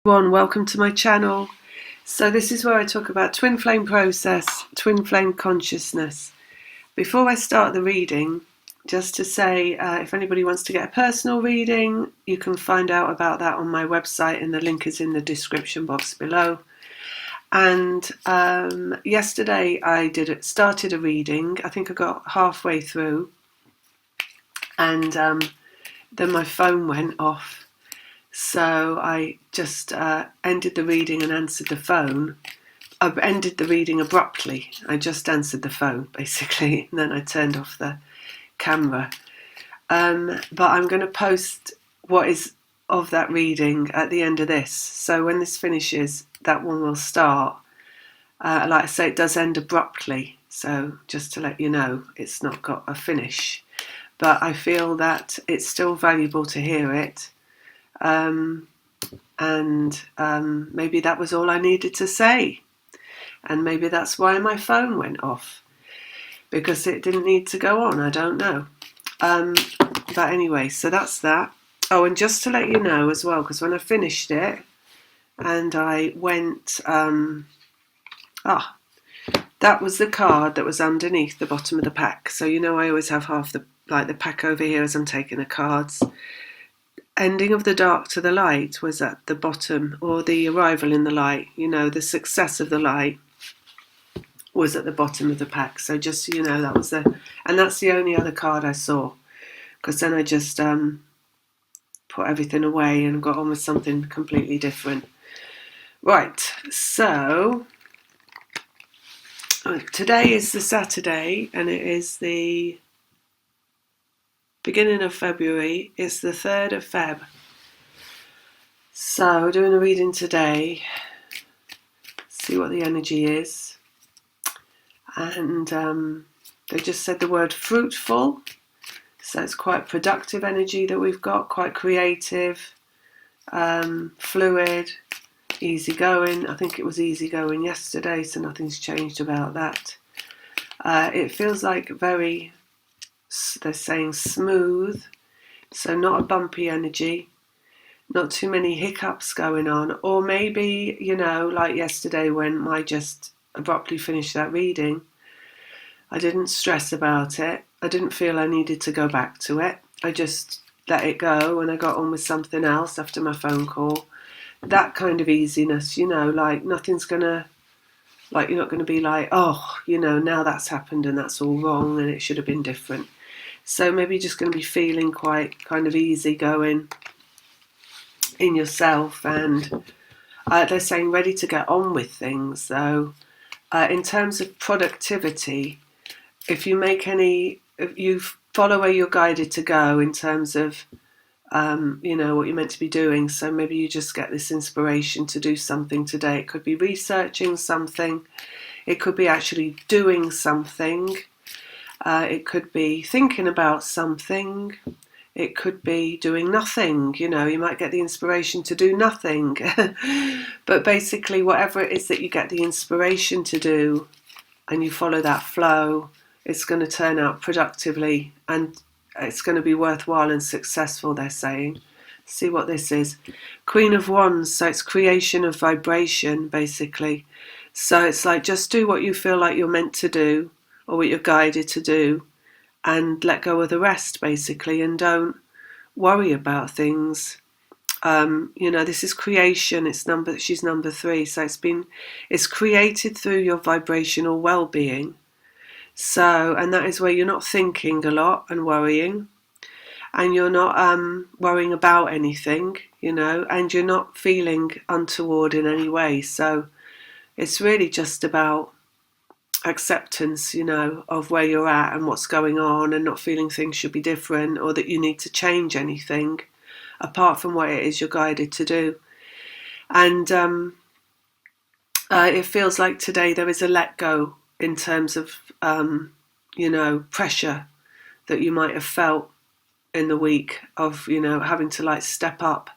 everyone, welcome to my channel. So this is where I talk about twin flame process, twin flame consciousness. Before I start the reading, just to say if anybody wants to get a personal reading, you can find out about that on my website, and the link is in the description box below. And yesterday I started a reading. I think I got halfway through, and then my phone went off. So I just ended the reading and answered the phone. I ended the reading abruptly. I just answered the phone, basically, and then I turned off the camera. But I'm going to post what is of that reading at the end of this. So when this finishes, that one will start. Like I say, it does end abruptly. So just to let you know, it's not got a finish. But I feel that it's still valuable to hear it. Maybe that was all I needed to say, and maybe that's why my phone went off, because it didn't need to go on. I don't know, but anyway, so that's that. Oh, and just to let you know as well, because when I finished it and I went that was the card that was underneath the bottom of the pack. So you know I always have half the pack over here as I'm taking the cards. Ending of the dark to the light was at the bottom, or the arrival in the light, the success of the light was at the bottom of the pack. So just so you know, that was and that's the only other card I saw, because then I just put everything away and got on with something completely different. Right, so today is the Saturday, and it is the beginning of February. It's the 3rd of Feb. So we're doing a reading today. See what the energy is. And they just said the word fruitful. So it's quite productive energy that we've got, quite creative, fluid, easygoing. I think it was easygoing yesterday, so nothing's changed about that. It feels like very, they're saying smooth, so not a bumpy energy, not too many hiccups going on, or maybe, like yesterday when I just abruptly finished that reading, I didn't stress about it. I didn't feel I needed to go back to it. I just let it go, and I got on with something else after my phone call. That kind of easiness, like nothing's gonna, like you're not going to be like, now that's happened and that's all wrong and it should have been different. So maybe you're just going to be feeling quite kind of easy going in yourself, and they're saying ready to get on with things. So in terms of productivity, if you follow where you're guided to go in terms of what you're meant to be doing. So maybe you just get this inspiration to do something today. It could be researching something, it could be actually doing something. It could be thinking about something. It could be doing nothing. You might get the inspiration to do nothing. But basically, whatever it is that you get the inspiration to do and you follow that flow, it's going to turn out productively and it's going to be worthwhile and successful, they're saying. See what this is. Queen of Wands, so it's creation of vibration, basically. So it's like just do what you feel like you're meant to do, or what you're guided to do, and let go of the rest, basically, and don't worry about things. This is creation. She's number 3, so it's created through your vibrational well-being. So, and that is where you're not thinking a lot and worrying, and you're not worrying about anything, and you're not feeling untoward in any way. So it's really just about acceptance, of where you're at and what's going on, and not feeling things should be different or that you need to change anything apart from what it is you're guided to do. And it feels like today there is a let go in terms of pressure that you might have felt in the week of having to step up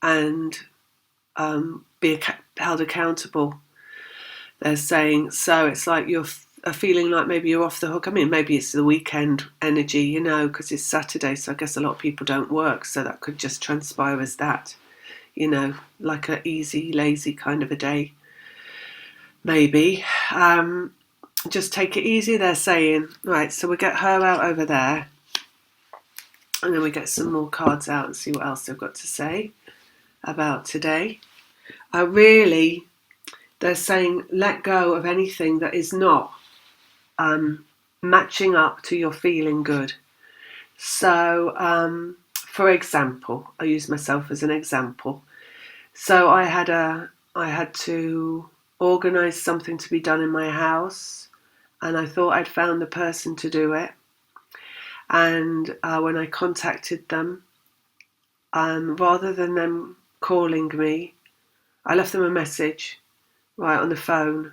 and be held accountable, they're saying. So it's like you're feeling like maybe you're off the hook. I mean, maybe it's the weekend energy, because it's Saturday, so I guess a lot of people don't work, so that could just transpire as that. like a easy, lazy kind of a day, maybe. Just take it easy, they're saying. Right, so we get her out over there, and then we get some more cards out and see what else they've got to say about today. They're saying let go of anything that is not matching up to your feeling good. So, for example, I use myself as an example. So I had to organise something to be done in my house, and I thought I'd found the person to do it. And when I contacted them, rather than them calling me, I left them a message right on the phone,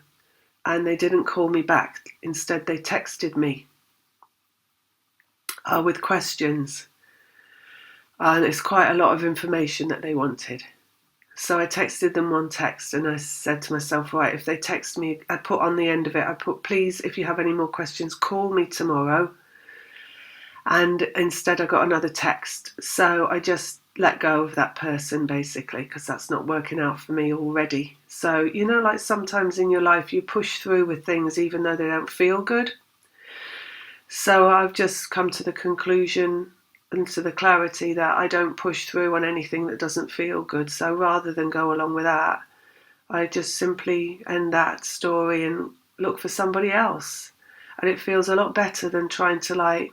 and they didn't call me back. Instead, they texted me with questions, and it's quite a lot of information that they wanted. So I texted them one text, and I said to myself, right, if they text me, I put on the end of it, I put, please, if you have any more questions, call me tomorrow. And instead I got another text. So I just let go of that person, basically, because that's not working out for me already. So, like sometimes in your life you push through with things even though they don't feel good. So I've just come to the conclusion and to the clarity that I don't push through on anything that doesn't feel good. So rather than go along with that, I just simply end that story and look for somebody else. And it feels a lot better than trying to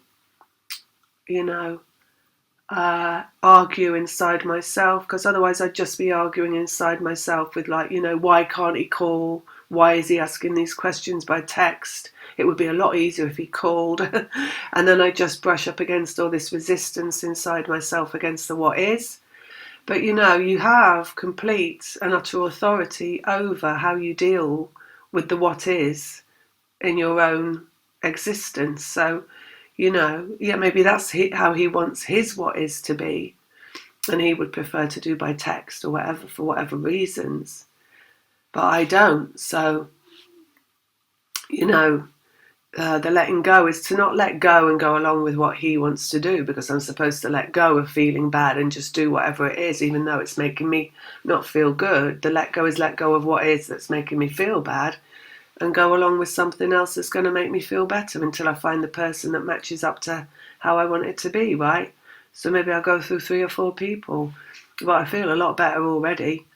argue inside myself, because otherwise I'd just be arguing inside myself with why can't he call? Why is he asking these questions by text? It would be a lot easier if he called. And then I just brush up against all this resistance inside myself against the what is. But you have complete and utter authority over how you deal with the what is in your own existence. So, maybe that's how he wants his what is to be, and he would prefer to do by text or whatever for whatever reasons. But I don't. So, the letting go is to not let go and go along with what he wants to do, because I'm supposed to let go of feeling bad and just do whatever it is, even though it's making me not feel good. The let go is let go of what is that's making me feel bad, and go along with something else that's going to make me feel better until I find the person that matches up to how I want it to be, right? So maybe I'll go through 3 or 4 people, but I feel a lot better already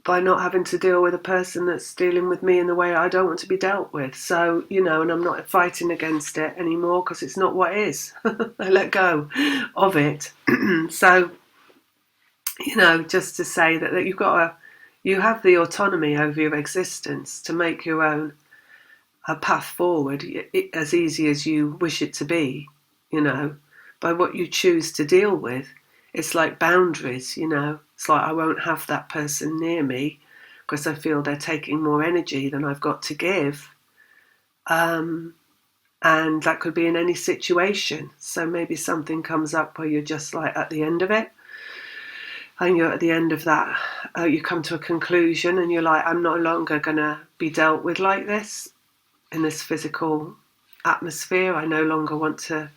by not having to deal with a person that's dealing with me in the way I don't want to be dealt with. So, and I'm not fighting against it anymore because it's not what is. I let go of it. So, just to say that you have the autonomy over your existence to make your own path forward as easy as you wish it to be, by what you choose to deal with. It's like boundaries, It's like I won't have that person near me because I feel they're taking more energy than I've got to give. And that could be in any situation. So maybe something comes up where you're just at the end of it. And you're at the end of that, you come to a conclusion and you're like, I'm no longer going to be dealt with like this in this physical atmosphere. I no longer want to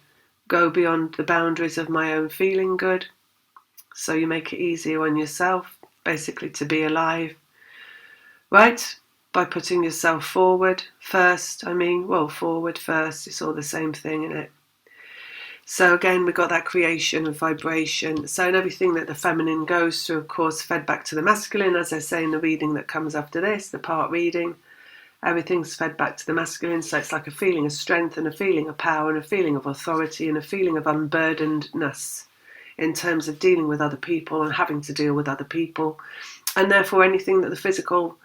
go beyond the boundaries of my own feeling good. So you make it easier on yourself, basically, to be alive, right? By putting yourself forward first. Forward first. It's all the same thing, isn't it? So again, we've got that creation of vibration. So in everything that the feminine goes through, of course, fed back to the masculine, as I say in the reading that comes after this, the part reading, everything's fed back to the masculine. So it's like a feeling of strength and a feeling of power and a feeling of authority and a feeling of unburdenedness in terms of dealing with other people and having to deal with other people. And therefore anything that the physical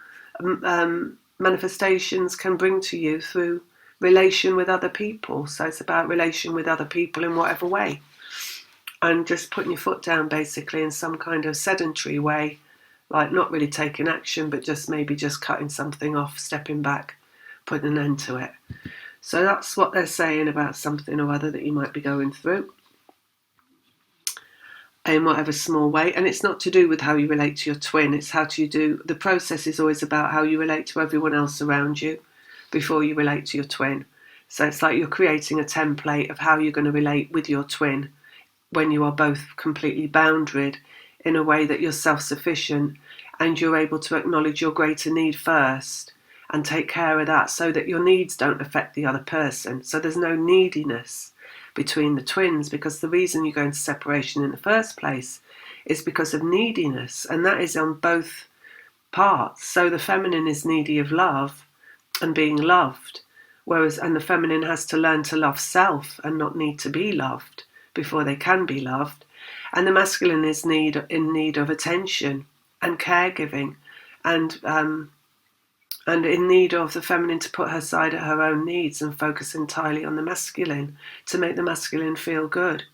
manifestations can bring to you through relation with other people. So it's about relation with other people in whatever way. And just putting your foot down basically in some kind of sedentary way, like not really taking action, but just maybe just cutting something off, stepping back, putting an end to it. So that's what they're saying about something or other that you might be going through in whatever small way. And it's not to do with how you relate to your twin. It's how to do, the process is always about how you relate to everyone else around you before you relate to your twin. So it's like you're creating a template of how you're going to relate with your twin when you are both completely boundaried in a way that you're self-sufficient and you're able to acknowledge your greater need first and take care of that so that your needs don't affect the other person. So there's no neediness between the twins, because the reason you go into separation in the first place is because of neediness, and that is on both parts. So the feminine is needy of love and being loved, and the feminine has to learn to love self and not need to be loved before they can be loved. And the masculine is in need of attention and caregiving, and in need of the feminine to put her side at her own needs and focus entirely on the masculine to make the masculine feel good.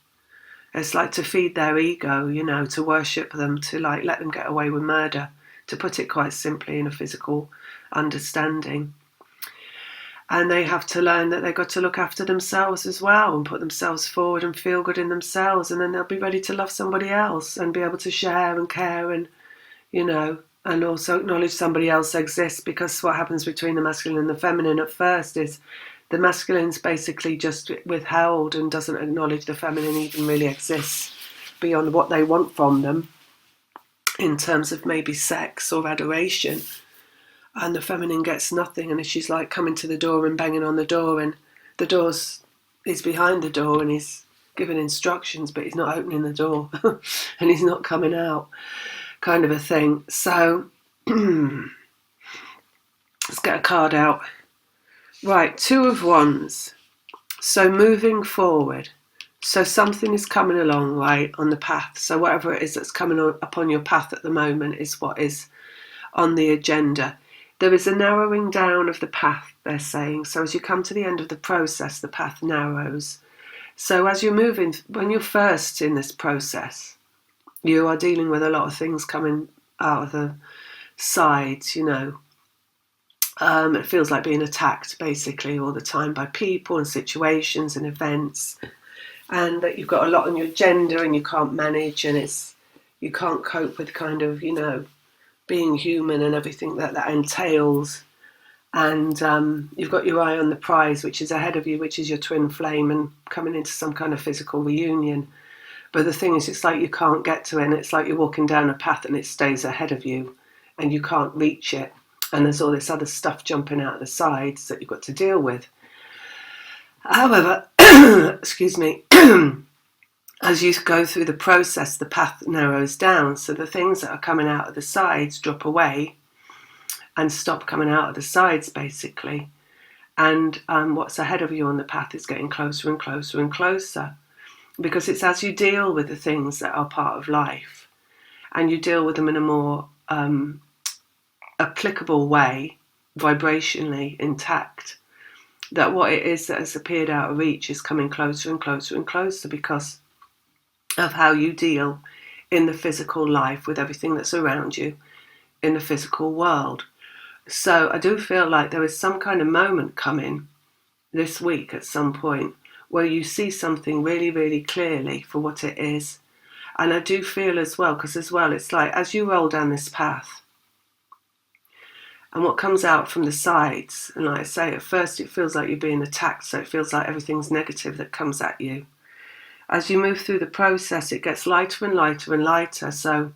It's like to feed their ego, to worship them, to like let them get away with murder, to put it quite simply in a physical understanding. And they have to learn that they've got to look after themselves as well and put themselves forward and feel good in themselves, and then they'll be ready to love somebody else and be able to share and care and, and also acknowledge somebody else exists. Because what happens between the masculine and the feminine at first is the masculine's basically just withheld and doesn't acknowledge the feminine even really exists beyond what they want from them in terms of maybe sex or adoration. And the feminine gets nothing, and she's like coming to the door and banging on the door, and he's behind the door and he's giving instructions, but he's not opening the door and he's not coming out, kind of a thing. So let's get a card out. Right, Two of Wands. So moving forward. So something is coming along, right, on the path. So whatever it is that's coming upon your path at the moment is what is on the agenda. There is a narrowing down of the path, they're saying. So as you come to the end of the process, the path narrows. So as you're moving, when you're first in this process, you are dealing with a lot of things coming out of the sides, It feels like being attacked basically all the time by people and situations and events, and that you've got a lot on your agenda and you can't manage, and you can't cope with kind of, being human and everything that entails. And you've got your eye on the prize, which is ahead of you, which is your twin flame, and coming into some kind of physical reunion. But the thing is, it's like you can't get to it, and it's like you're walking down a path and it stays ahead of you and you can't reach it. And there's all this other stuff jumping out of the sides that you've got to deal with. However, excuse me, as you go through the process, the path narrows down. So the things that are coming out of the sides drop away and stop coming out of the sides, basically. And what's ahead of you on the path is getting closer and closer and closer. Because it's as you deal with the things that are part of life, and you deal with them in a more applicable way, vibrationally intact, that what it is that has appeared out of reach is coming closer and closer and closer, because of how you deal in the physical life with everything that's around you in the physical world. So I do feel like there is some kind of moment coming this week at some point where you see something really, really clearly for what it is. And I do feel as well, because as well, it's like as you roll down this path, and what comes out from the sides, and like I say, at first it feels like you're being attacked, so it feels like everything's negative that comes at you. As you move through the process, it gets lighter and lighter and lighter, so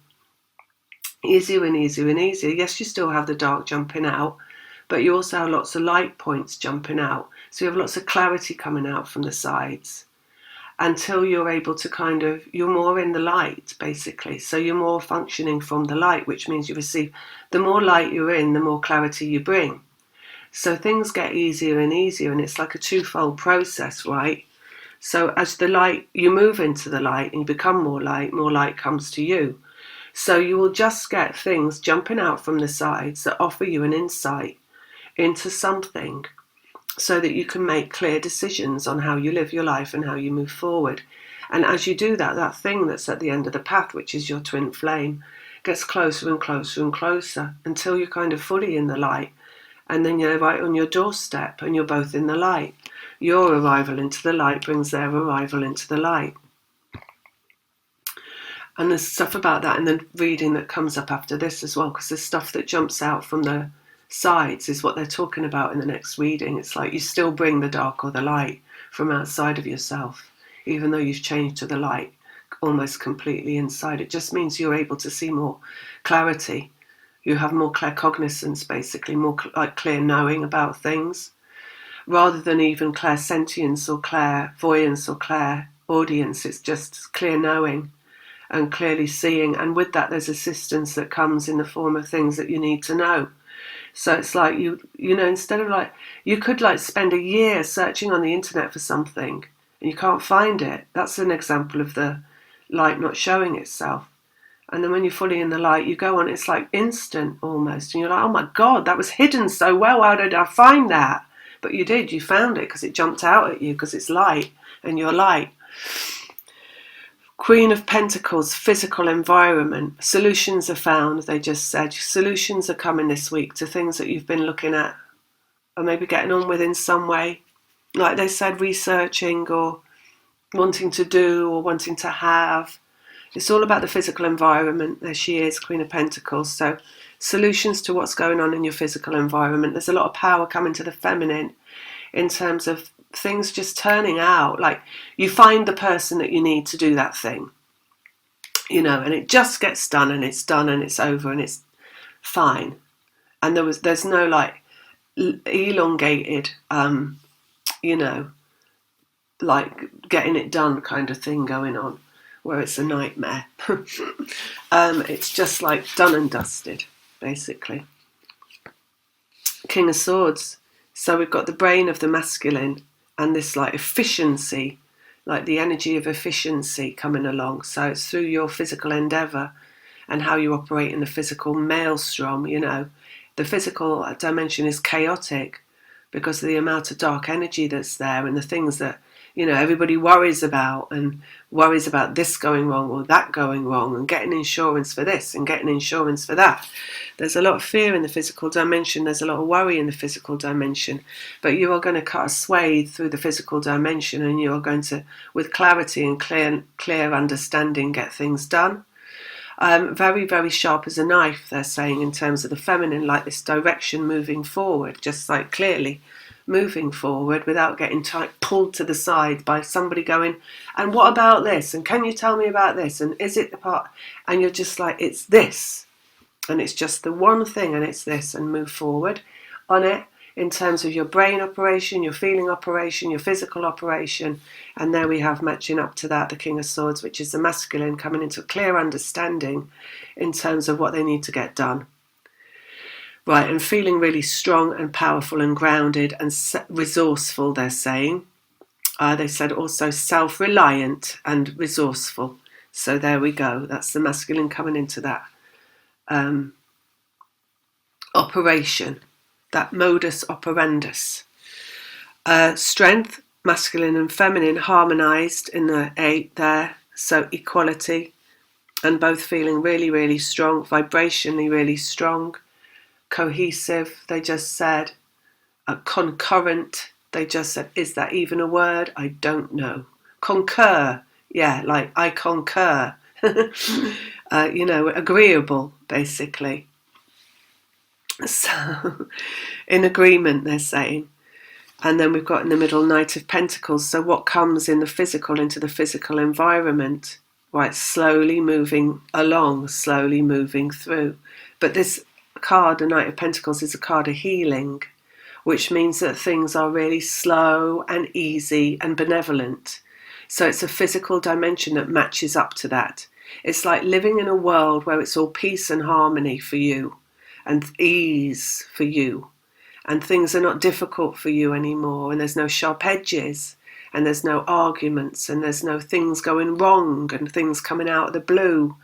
easier and easier and easier. Yes, you still have the dark jumping out, but you also have lots of light points jumping out. So you have lots of clarity coming out from the sides until you're able to you're more in the light, basically. So you're more functioning from the light, which means you receive, the more light you're in, the more clarity you bring. So things get easier and easier, and it's like a twofold process, right? So as the light, you move into the light and you become more light comes to you. So you will just get things jumping out from the sides that offer you an insight into something so that you can make clear decisions on how you live your life and how you move forward. And as you do that, that thing that's at the end of the path, which is your twin flame, gets closer and closer and closer until you're kind of fully in the light. And then you're right on your doorstep and you're both in the light. Your arrival into the light brings their arrival into the light. And there's stuff about that in the reading that comes up after this as well, because there's stuff that jumps out from the sides is what they're talking about in the next reading. It's like you still bring the dark or the light from outside of yourself, even though you've changed to the light, almost completely inside. It just means you're able to see more clarity. You have more claircognizance, basically, more like clear knowing about things, rather than even clairsentience or clairvoyance or clairaudience. It's just clear knowing and clearly seeing. And with that, there's assistance that comes in the form of things that you need to know. So it's like, you know, instead of like, you could like spend a year searching on the internet for something and you can't find it. That's an example of the light not showing itself. And then when you're fully in the light, you go on, it's like instant almost. And you're like, oh my God, that was hidden so well. How did I find that? But you did, you found it because it jumped out at you because it's light and you're light. Queen of Pentacles, physical environment. Solutions are found, they just said. Solutions are coming this week to things that you've been looking at or maybe getting on with in some way. Like they said, researching or wanting to do or wanting to have. It's all about the physical environment. There she is, Queen of Pentacles. So solutions to what's going on in your physical environment. There's a lot of power coming to the feminine in terms of things just turning out. Like you find the person that you need to do that thing, you know, and it just gets done and it's over and it's fine. And there's no like elongated, you know, like getting it done kind of thing going on, where it's a nightmare. It's just like done and dusted, basically. King of Swords. So we've got the brain of the masculine and this like efficiency, like the energy of efficiency coming along. So it's through your physical endeavour and how you operate in the physical maelstrom, you know. The physical dimension is chaotic because of the amount of dark energy that's there and the things that, you know, everybody worries about this going wrong or that going wrong and getting insurance for this and getting insurance for that. There's a lot of fear in the physical dimension. There's a lot of worry in the physical dimension. But you are going to cut a swathe through the physical dimension and you are going to, with clarity and clear understanding, get things done. Very, very sharp as a knife, they're saying, in terms of the feminine, like this direction moving forward, just like clearly moving forward without getting pulled to the side by somebody going, and what about this? And can you tell me about this? And is it the part? And you're just like, it's this. And it's just the one thing and it's this, and move forward on it in terms of your brain operation, your feeling operation, your physical operation. And there we have matching up to that, the King of Swords, which is the masculine coming into a clear understanding in terms of what they need to get done. Right, and feeling really strong and powerful and grounded and resourceful, they're saying. They said also self-reliant and resourceful. So there we go. That's the masculine coming into that operation, that modus operandus. Strength, masculine and feminine harmonized in the 8 there. So equality and both feeling really, really strong, vibrationally really strong. Cohesive, they just said. Concurrent, they just said. Is that even a word? I don't know. Concur, yeah, like I concur. You know, agreeable, basically. So, in agreement, they're saying. And then we've got in the middle Knight of Pentacles. So what comes in the physical into the physical environment? Right, slowly moving along, slowly moving through. But this card, the Knight of Pentacles, is a card of healing, which means that things are really slow and easy and benevolent. So it's a physical dimension that matches up to that. It's like living in a world where it's all peace and harmony for you and ease for you, and things are not difficult for you anymore, and there's no sharp edges and there's no arguments and there's no things going wrong and things coming out of the blue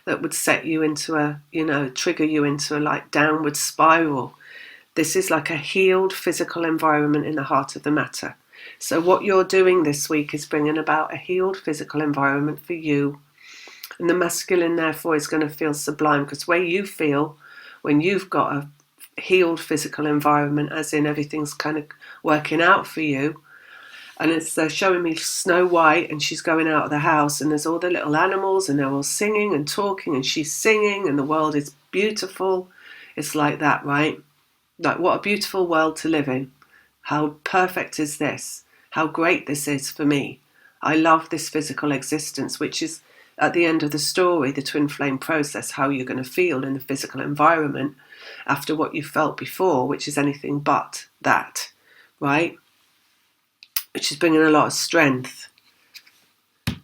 that would set you into a, you know, trigger you into a like downward spiral. This is like a healed physical environment in the heart of the matter. So what you're doing this week is bringing about a healed physical environment for you. And the masculine, therefore, is going to feel sublime, because where you feel when you've got a healed physical environment, as in everything's kind of working out for you, and it's showing me Snow White and she's going out of the house and there's all the little animals and they're all singing and talking and she's singing and the world is beautiful. It's like that, right? Like, what a beautiful world to live in. How perfect is this? How great this is for me. I love this physical existence, which is at the end of the story, the twin flame process, how you're going to feel in the physical environment after what you felt before, which is anything but that, right? Which is bringing a lot of strength.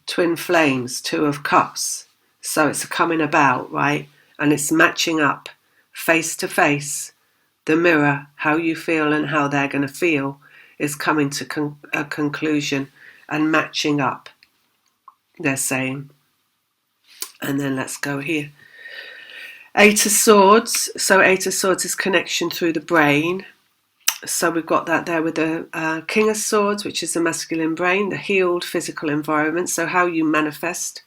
Twin flames, 2 of cups. So it's coming about, right? And it's matching up face to face. The mirror, how you feel and how they're going to feel, is coming to a conclusion and matching up, they're saying. And then let's go here. 8 of Swords. So 8 of Swords is connection through the brain. So we've got that there with the King of Swords, which is the masculine brain, the healed physical environment. So how you manifest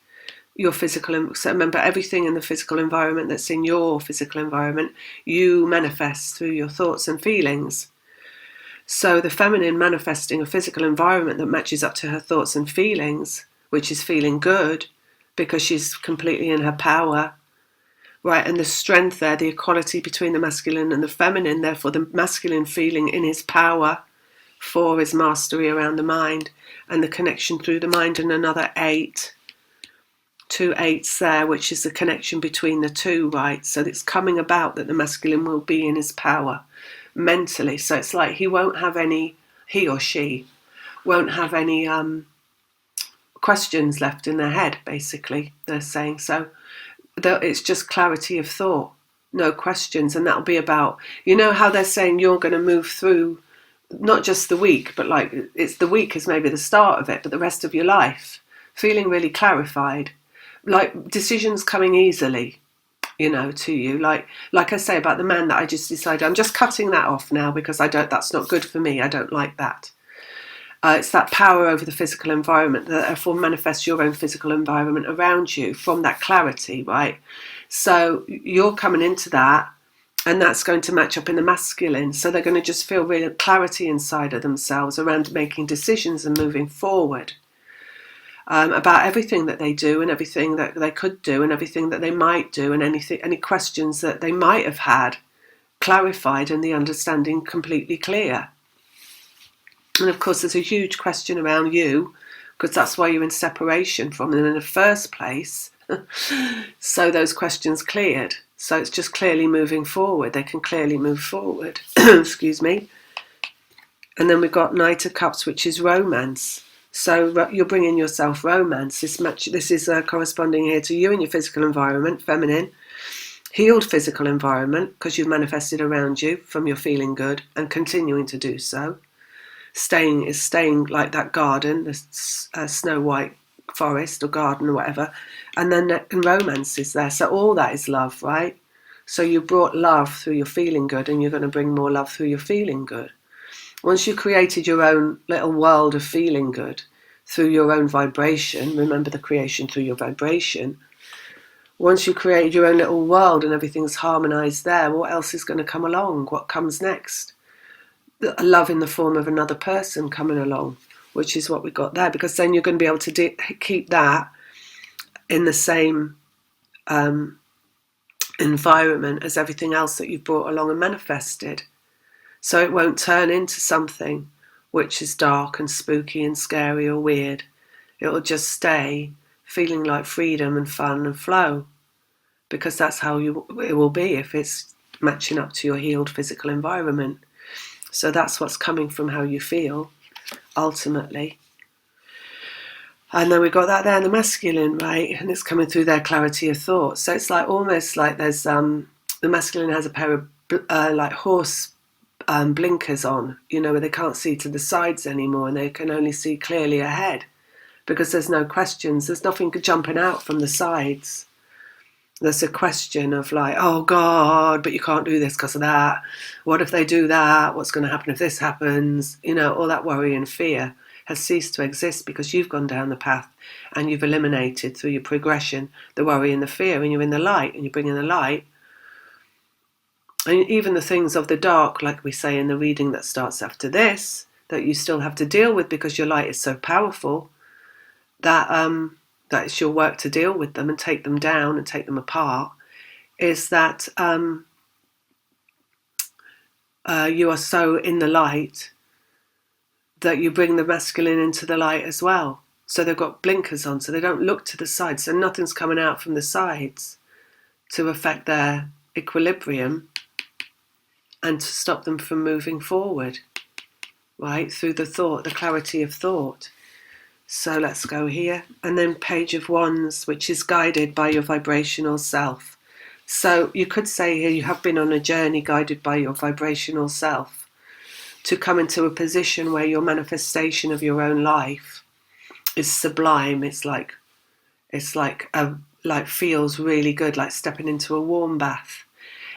your physical. So remember, everything in the physical environment that's in your physical environment, you manifest through your thoughts and feelings. So the feminine manifesting a physical environment that matches up to her thoughts and feelings, which is feeling good because she's completely in her power. Right, and the strength there, the equality between the masculine and the feminine, therefore the masculine feeling in his power, 4 is mastery around the mind, and the connection through the mind, and another 8, 2 8s there, which is the connection between the two, right? So it's coming about that the masculine will be in his power mentally. So it's like he or she won't have any questions left in their head, basically, they're saying. So it's just clarity of thought, no questions. And that'll be about, you know how they're saying you're going to move through not just the week, but like it's the week is maybe the start of it, but the rest of your life feeling really clarified, like decisions coming easily, you know, to you. Like I say about the man that I just decided I'm just cutting that off now because that's not good for me. I don't like that. It's that power over the physical environment that therefore manifests your own physical environment around you from that clarity, right? So you're coming into that, and that's going to match up in the masculine. So they're going to just feel real clarity inside of themselves around making decisions and moving forward about everything that they do and everything that they could do and everything that they might do and any questions that they might have had clarified and the understanding completely clear. And of course, there's a huge question around you, because that's why you're in separation from them in the first place. So those questions cleared. So it's just clearly moving forward. They can clearly move forward. Excuse me. And then we've got Knight of Cups, which is romance. So you're bringing yourself romance. This is corresponding here to you in your physical environment, feminine. Healed physical environment, because you've manifested around you from your feeling good and continuing to do so. Staying like that garden, the snow white forest or garden or whatever, and then romance is there. So all that is love, right? So you brought love through your feeling good, and you're going to bring more love through your feeling good. Once you created your own little world of feeling good through your own vibration, remember the creation through your vibration. Once you created your own little world and everything's harmonized there, what else is going to come along? What comes next? A love in the form of another person coming along, which is what we got there, because then you're going to be able to keep that in the same environment as everything else that you've brought along and manifested. So it won't turn into something which is dark and spooky and scary or weird. It will just stay feeling like freedom and fun and flow, because that's how it will be if it's matching up to your healed physical environment. So that's what's coming from how you feel, ultimately. And then we've got that there in the masculine, right? And it's coming through their clarity of thought. So it's like almost like there's the masculine has a pair of like horse blinkers on, you know, where they can't see to the sides anymore and they can only see clearly ahead because there's no questions. There's nothing jumping out from the sides. There's a question of like, oh God, but you can't do this because of that. What if they do that? What's going to happen if this happens? You know, all that worry and fear has ceased to exist because you've gone down the path and you've eliminated through your progression the worry and the fear, and you're in the light and you bring in the light. And even the things of the dark, like we say in the reading that starts after this, that you still have to deal with because your light is so powerful, that it's your work to deal with them and take them down and take them apart, is that you are so in the light that you bring the masculine into the light as well. So they've got blinkers on, so they don't look to the sides, so nothing's coming out from the sides to affect their equilibrium and to stop them from moving forward, right, through the thought, the clarity of thought. So let's go here. And then Page of Wands, which is guided by your vibrational self. So you could say here you have been on a journey guided by your vibrational self to come into a position where your manifestation of your own life is sublime. It's like feels really good, like stepping into a warm bath.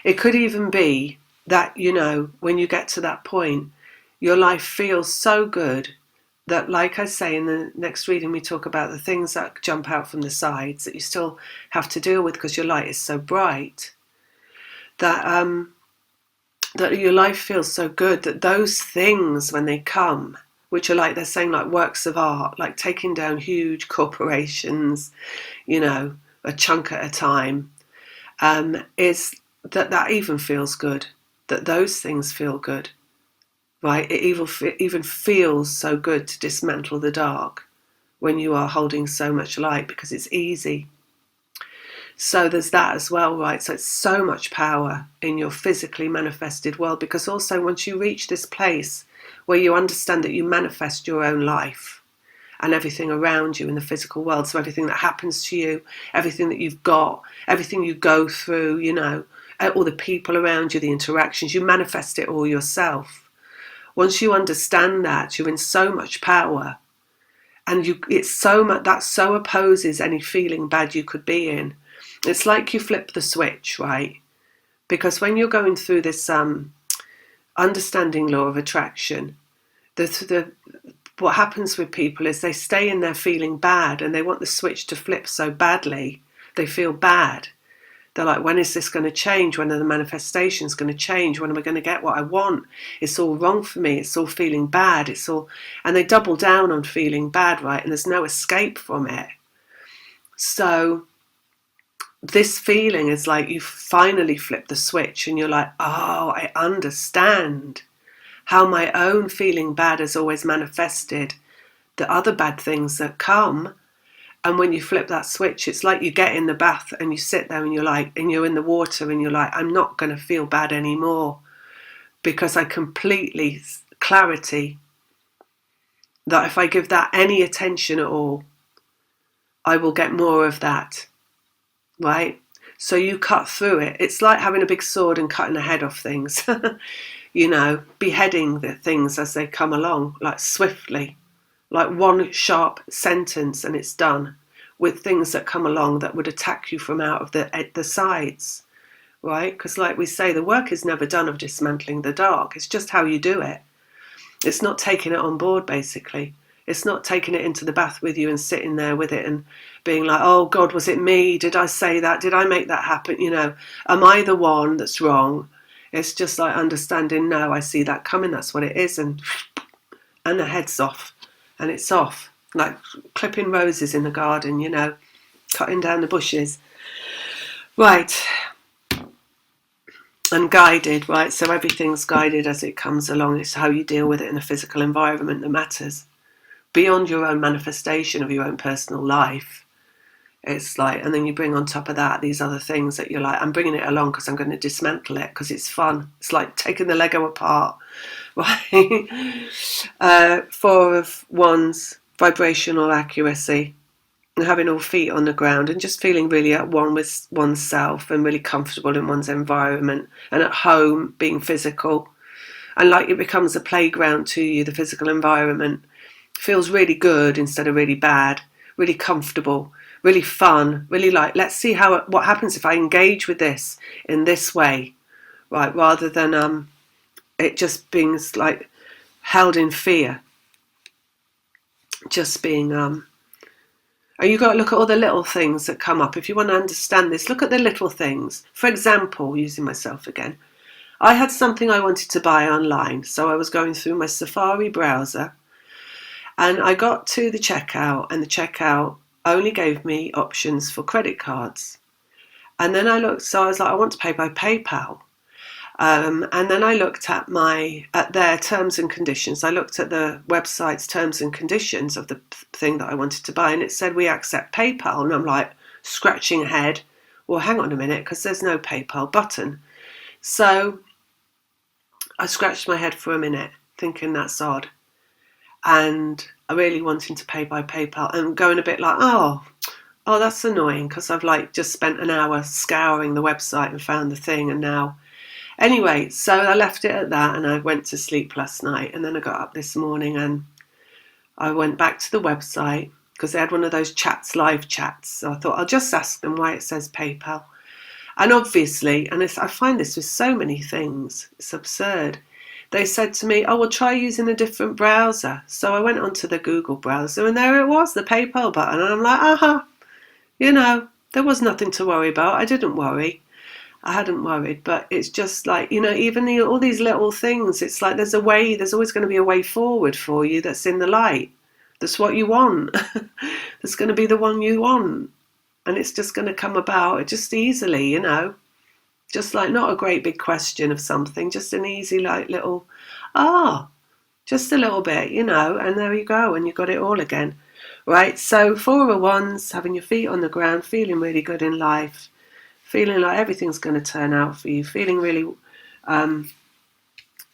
It could even be that, you know, when you get to that point, your life feels so good that, like I say in the next reading, we talk about the things that jump out from the sides that you still have to deal with because your light is so bright, that that your life feels so good that those things, when they come, which are like, they're saying like works of art, like taking down huge corporations, you know, a chunk at a time, is that even feels good, that those things feel good, right? It even feels so good to dismantle the dark when you are holding so much light because it's easy. So there's that as well, right? So it's so much power in your physically manifested world, because also once you reach this place where you understand that you manifest your own life and everything around you in the physical world, so everything that happens to you, everything that you've got, everything you go through, you know, all the people around you, the interactions, you manifest it all yourself. Once you understand that, you're in so much power, and it's so much that so opposes any feeling bad you could be in. It's like you flip the switch, right? Because when you're going through this understanding law of attraction, what happens with people is they stay in there feeling bad, and they want the switch to flip so badly. They feel bad. They're like, when is this going to change? When are the manifestations going to change? When am I going to get what I want? It's all wrong for me. It's all feeling bad. And they double down on feeling bad, right? And there's no escape from it. So this feeling is like you finally flip the switch and you're like, oh, I understand how my own feeling bad has always manifested the other bad things that come. And when you flip that switch, it's like you get in the bath and you sit there and you're in the water and you're like, I'm not going to feel bad anymore, because I completely clarity that if I give that any attention at all, I will get more of that, right? So you cut through it. It's like having a big sword and cutting the head off things, you know, beheading the things as they come along, like swiftly. Like one sharp sentence and it's done, with things that come along that would attack you from out of the sides, right? Because like we say, the work is never done of dismantling the dark. It's just how you do it. It's not taking it on board, basically. It's not taking it into the bath with you and sitting there with it and being like, oh God, was it me? Did I say that? Did I make that happen? You know, am I the one that's wrong? It's just like understanding, no, I see that coming. That's what it is. And the head's off. And it's off, like clipping roses in the garden, you know, cutting down the bushes. Right. And guided, right? So everything's guided as it comes along. It's how you deal with it in a physical environment that matters. Beyond your own manifestation of your own personal life, it's like, and then you bring on top of that these other things that you're like, I'm bringing it along because I'm going to dismantle it because it's fun. It's like taking the Lego apart. Right? Four of Wands, vibrational accuracy, and having all feet on the ground and just feeling really at one with oneself and really comfortable in one's environment and at home, being physical. And like it becomes a playground to you, the physical environment feels really good instead of really bad, really comfortable, really fun, really like, let's see what happens if I engage with this in this way, right? Rather than it just being like held in fear, just being and you've got to look at all the little things that come up. If you want to understand this, look at the little things. For example, using myself again, I had something I wanted to buy online, so I was going through my Safari browser and I got to the checkout, and the checkout only gave me options for credit cards. And then I looked, so I was like, I want to pay by PayPal. And then I looked at their terms and conditions. I looked at the website's terms and conditions of the thing that I wanted to buy, and it said we accept PayPal. And I'm like scratching a head. Well, hang on a minute, because there's no PayPal button. So I scratched my head for a minute, thinking that's odd, and I really wanting to pay by PayPal, and going a bit like, oh, that's annoying, because I've like just spent an hour scouring the website and found the thing, and now. Anyway, so I left it at that, and I went to sleep last night, and then I got up this morning and I went back to the website because they had one of those chats, live chats. So I thought I'll just ask them why it says PayPal. And obviously, and I find this with so many things, it's absurd. They said to me, oh, well, try using a different browser. So I went onto the Google browser, and there it was, the PayPal button. And I'm like, there was nothing to worry about. I didn't worry. I hadn't worried, but it's just like, even all these little things, it's like there's always going to be a way forward for you that's in the light. That's what you want. That's going to be the one you want. And it's just going to come about just easily, just like not a great big question of something, just an easy like little, just a little bit, and there you go, and you got it all again. Right, so 4 of Wands, having your feet on the ground, feeling really good in life. Feeling like everything's going to turn out for you, feeling really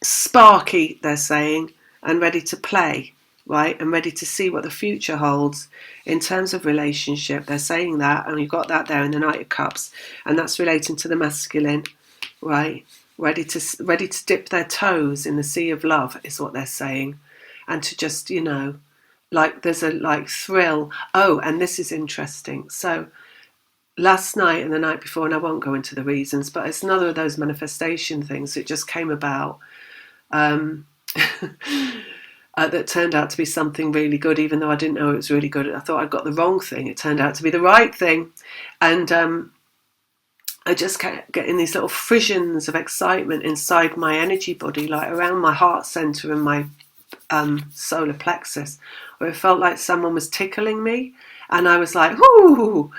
sparky, they're saying, and ready to play, right? And ready to see what the future holds in terms of relationship. They're saying that, and you've got that there in the Knight of Cups, and that's relating to the masculine, right? Ready to dip their toes in the sea of love is what they're saying, and to just, like there's a thrill. Oh, and this is interesting. So last night and the night before, and I won't go into the reasons, but it's another of those manifestation things that just came about that turned out to be something really good, even though I didn't know it was really good. I thought I'd got the wrong thing. It turned out to be the right thing. And I just kept getting these little frissions of excitement inside my energy body, like around my heart center and my solar plexus, where it felt like someone was tickling me. And I was like, whoo,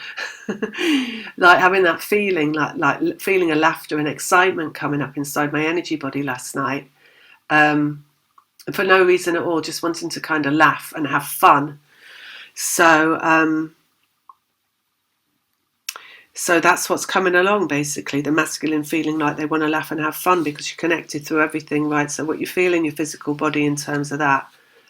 like having that feeling, like feeling a laughter and excitement coming up inside my energy body last night. For no reason at all, just wanting to kind of laugh and have fun. So that's what's coming along, basically, the masculine feeling like they want to laugh and have fun because you're connected through everything, right? So what you feel in your physical body in terms of that.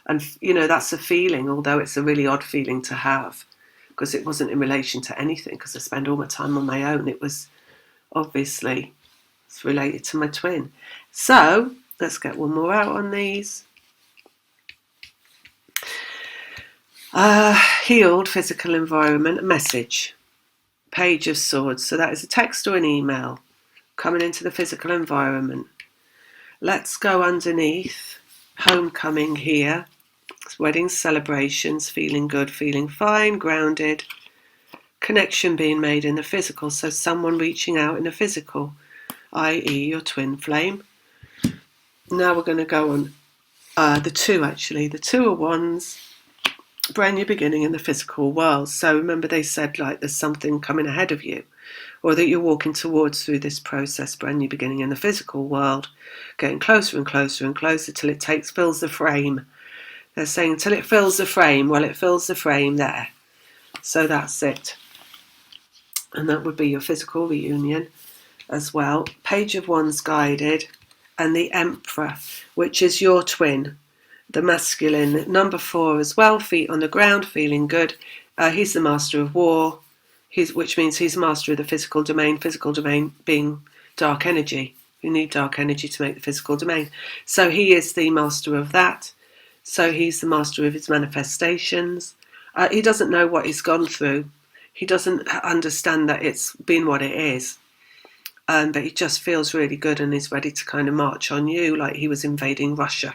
And, that's a feeling, although it's a really odd feeling to have, because it wasn't in relation to anything, because I spend all my time on my own. It was obviously, it's related to my twin. So let's get one more out on these. Healed physical environment, a message. Page of Swords. So that is a text or an email coming into the physical environment. Let's go underneath. Homecoming here. Weddings, celebrations, feeling good, feeling fine, grounded. Connection being made in the physical. So someone reaching out in the physical, i.e. your twin flame. Now we're going to go on the 2, actually. The 2 of Wands. Brand new beginning in the physical world. So remember they said like there's something coming ahead of you, or that you're walking towards through this process, brand new beginning in the physical world, getting closer and closer and closer till it fills the frame. They're saying till it fills the frame. Well, it fills the frame there. So that's it. And that would be your physical reunion as well. Page of Wands guided, and the Emperor, which is your twin. The masculine, number 4 as well, feet on the ground, feeling good. He's the master of war, which means he's master of the physical domain being dark energy. You need dark energy to make the physical domain. So he is the master of that. So he's the master of his manifestations. He doesn't know what he's gone through. He doesn't understand that it's been what it is. But he just feels really good and is ready to kind of march on you like he was invading Russia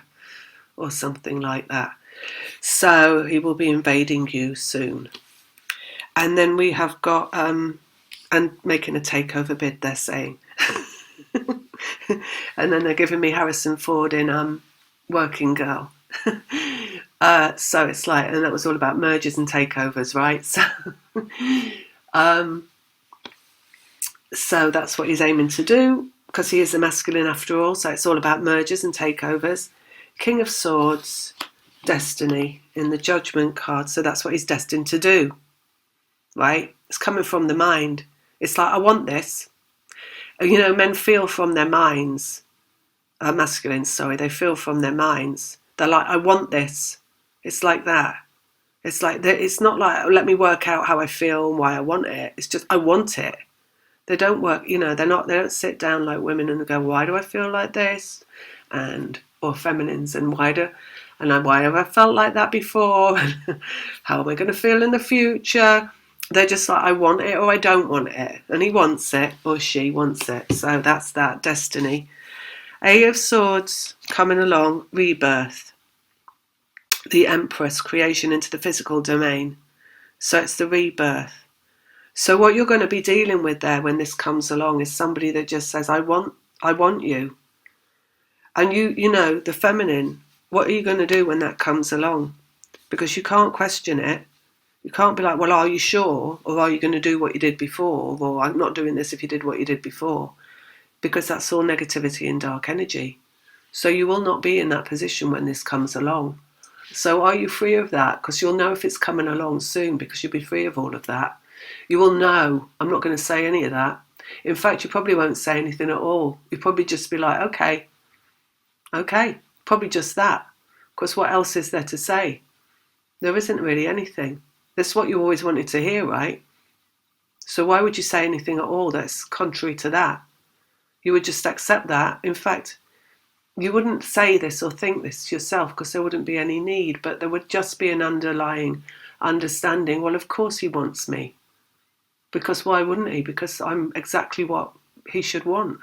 or something like that. So he will be invading you soon. And then we have got, and making a takeover bid, they're saying. And then they're giving me Harrison Ford in Working Girl. So it's like, and that was all about mergers and takeovers, right? So that's what he's aiming to do. because he is a masculine after all, so it's all about mergers and takeovers. King of Swords, destiny in the Judgment card, so that's what he's destined to do, right? It's coming from the mind. It's like, I want this. You know, men feel from their minds, masculines, sorry, they feel from their minds. They're like, I want this. It's like that. It's like, it's not like, let me work out how I feel and why I want it. It's just, I want it. They don't work, you know, they don't sit down like women and go, why do I feel like this? Or feminines, and why have I felt like that before? How am I going to feel in the future? They're just like, I want it or I don't want it. And he wants it or she wants it. So that's that, destiny. A of Swords coming along, rebirth. The Empress, creation into the physical domain. So it's the rebirth. So what you're going to be dealing with there when this comes along is somebody that just says, I want you. And you know, the feminine, what are you going to do when that comes along? Because you can't question it. You can't be like, well, are you sure? Or are you going to do what you did before? Or I'm not doing this if you did what you did before. Because that's all negativity and dark energy. So you will not be in that position when this comes along. So are you free of that? Because you'll know if it's coming along soon, because you'll be free of all of that. You will know. I'm not going to say any of that. In fact, you probably won't say anything at all. You'll probably just be like, okay, probably just that. Because what else is there to say? There isn't really anything. That's what you always wanted to hear, right? So why would you say anything at all that's contrary to that? You would just accept that. In fact, you wouldn't say this or think this yourself because there wouldn't be any need, but there would just be an underlying understanding. Well, of course he wants me. Because why wouldn't he? Because I'm exactly what he should want.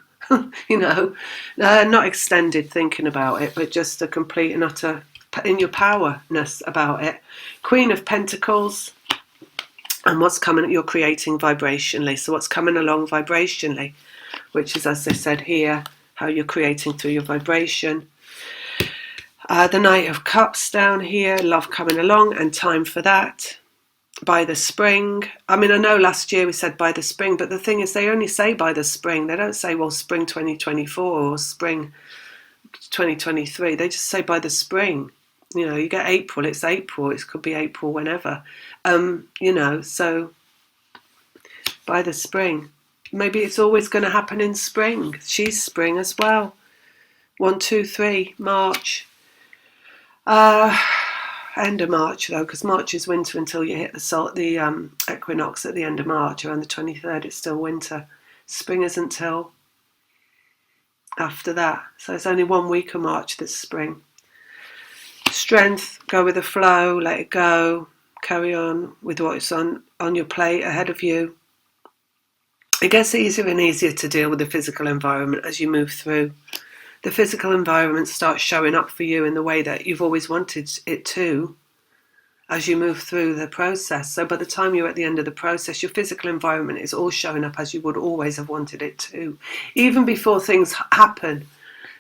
You know, not extended thinking about it, but just a complete and utter in your powerness about it. Queen of Pentacles, and what's coming, you're creating vibrationally. So what's coming along vibrationally, which is, as I said here, how you're creating through your vibration. The Knight of Cups down here, love coming along and time for that. By the spring. I mean, I know last year we said by the spring, but the thing is they only say by the spring. They don't say, well, spring 2024 or spring 2023. They just say by the spring. You know, you get April, it's April. It could be April whenever. You know, so by the spring. Maybe it's always going to happen in spring. She's spring as well. 1, 2, 3, March. End of March though, because March is winter until you hit the equinox at the end of March. Around the 23rd, it's still winter. Spring isn't till after that. So it's only 1 week of March that's spring. Strength, go with the flow, let it go, carry on with what's on your plate ahead of you. It gets easier and easier to deal with the physical environment as you move through. The physical environment starts showing up for you in the way that you've always wanted it to as you move through the process. So by the time you're at the end of the process, your physical environment is all showing up as you would always have wanted it to, even before things happen.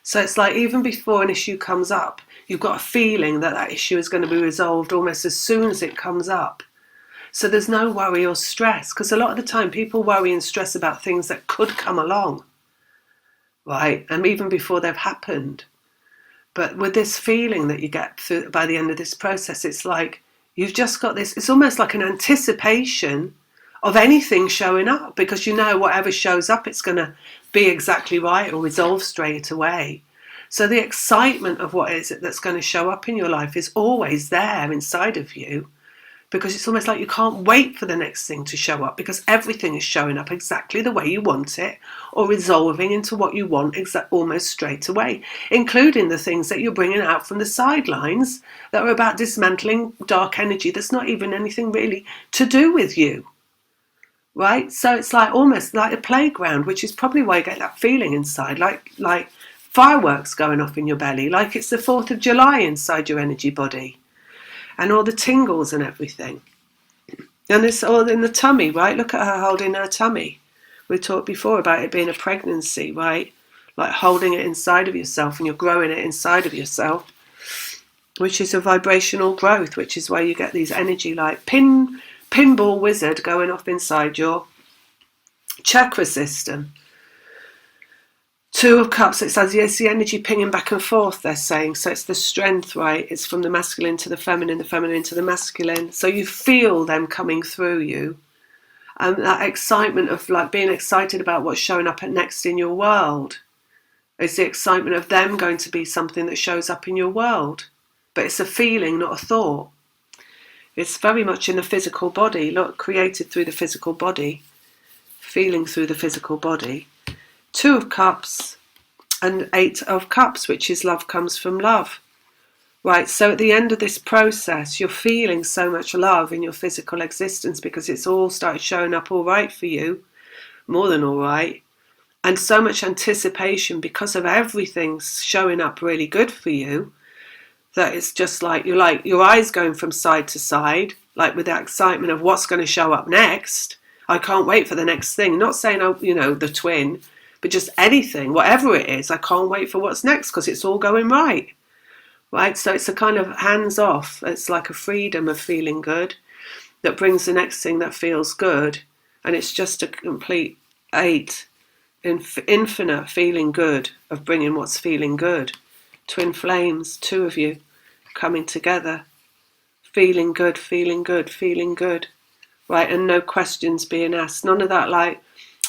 So it's like even before an issue comes up, you've got a feeling that that issue is going to be resolved almost as soon as it comes up. So there's no worry or stress, because a lot of the time people worry and stress about things that could come along. Right, and even before they've happened. But with this feeling that you get through by the end of this process, it's like you've just got this, it's almost like an anticipation of anything showing up, because you know whatever shows up, it's going to be exactly right or resolve straight away. So the excitement of what is it that's going to show up in your life is always there inside of you, because it's almost like you can't wait for the next thing to show up, because everything is showing up exactly the way you want it or resolving into what you want almost straight away, including the things that you're bringing out from the sidelines that are about dismantling dark energy that's not even anything really to do with you, right? So it's like almost like a playground, which is probably why you get that feeling inside, like fireworks going off in your belly, like it's the 4th of July inside your energy body. And all the tingles and everything. And it's all in the tummy, right? Look at her holding her tummy. We talked before about it being a pregnancy, right? Like holding it inside of yourself, and you're growing it inside of yourself, which is a vibrational growth, which is where you get these energy like pinball wizard going off inside your chakra system. Two of Cups, it says, yes, the energy pinging back and forth, they're saying. So it's the strength, right? It's from the masculine to the feminine to the masculine. So you feel them coming through you. And that excitement of like being excited about what's showing up next in your world. It's the excitement of them going to be something that shows up in your world. But it's a feeling, not a thought. It's very much in the physical body. Look, created through the physical body. Feeling through the physical body. Two of Cups and Eight of Cups, which is love comes from love. Right, so at the end of this process, you're feeling so much love in your physical existence because it's all started showing up all right for you, more than all right, and so much anticipation because of everything showing up really good for you that it's just like you're like your eyes going from side to side, like with that excitement of what's going to show up next. I can't wait for the next thing. Not saying, oh, you know, the twin, but just anything, whatever it is, I can't wait for what's next because it's all going right. Right, so it's a kind of hands off. It's like a freedom of feeling good that brings the next thing that feels good. And it's just a complete 8, infinite feeling good of bringing what's feeling good. Twin flames, two of you coming together. Feeling good, feeling good, feeling good. Right, and no questions being asked. None of that like,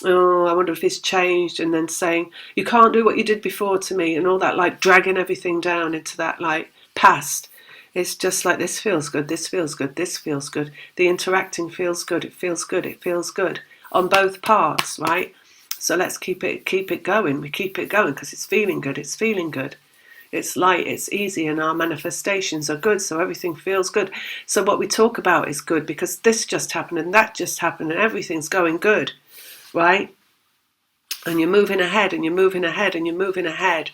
oh, I wonder if this changed, and then saying, you can't do what you did before to me, and all that, like dragging everything down into that like past. It's just like, this feels good, this feels good, this feels good. The interacting feels good, it feels good, it feels good on both parts, right? So let's keep it going. We keep it going because it's feeling good, it's feeling good. It's light, it's easy, and our manifestations are good, so everything feels good. So what we talk about is good because this just happened and that just happened and everything's going good. Right? And you're moving ahead and you're moving ahead and you're moving ahead.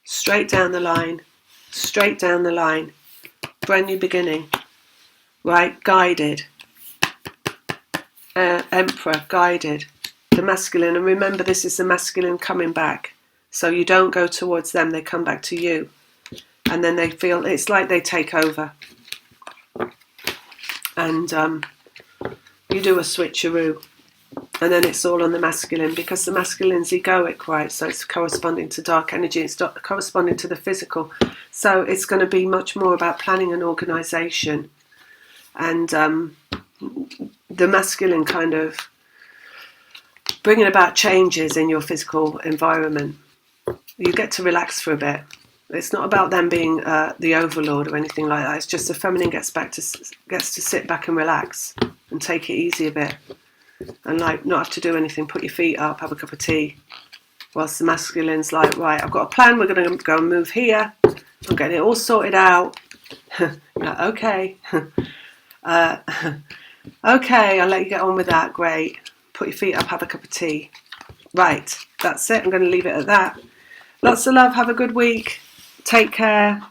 Straight down the line. Straight down the line. Brand new beginning. Right? Guided. Emperor, guided. The masculine. And remember, this is the masculine coming back. So you don't go towards them, they come back to you. And then they feel, it's like they take over. And you do a switcheroo. And then it's all on the masculine because the masculine's egoic, right? So it's corresponding to dark energy, it's corresponding to the physical. So it's going to be much more about planning and organisation. And the masculine kind of bringing about changes in your physical environment. You get to relax for a bit. It's not about them being the overlord or anything like that. It's just the feminine gets to sit back and relax and take it easy a bit. And like not have to do anything, put your feet up, have a cup of tea. Whilst the masculine's like, right, I've got a plan, we're going to go and move here. I'm getting it all sorted out. Like, okay. Okay, I'll let you get on with that, great. Put your feet up, have a cup of tea. Right, that's it, I'm going to leave it at that. Lots of love, have a good week. Take care.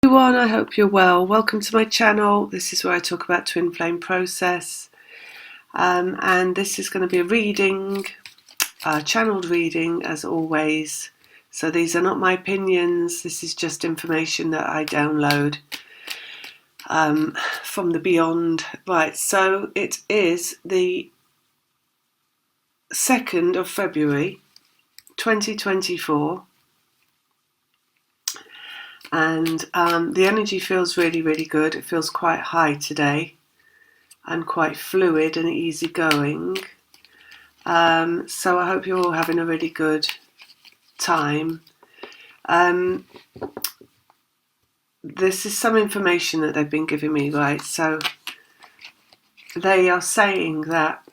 Everyone, I hope you're well. Welcome to my channel. This is where I talk about twin flame process, and this is going to be a reading, a channeled reading as always. So these are not my opinions, this is just information that I download from the beyond. Right, so it is the 2nd of February 2024. And the energy feels really, really good. It feels quite high today and quite fluid and easygoing. So I hope you're all having a really good time. This is some information that they've been giving me, right? So they are saying that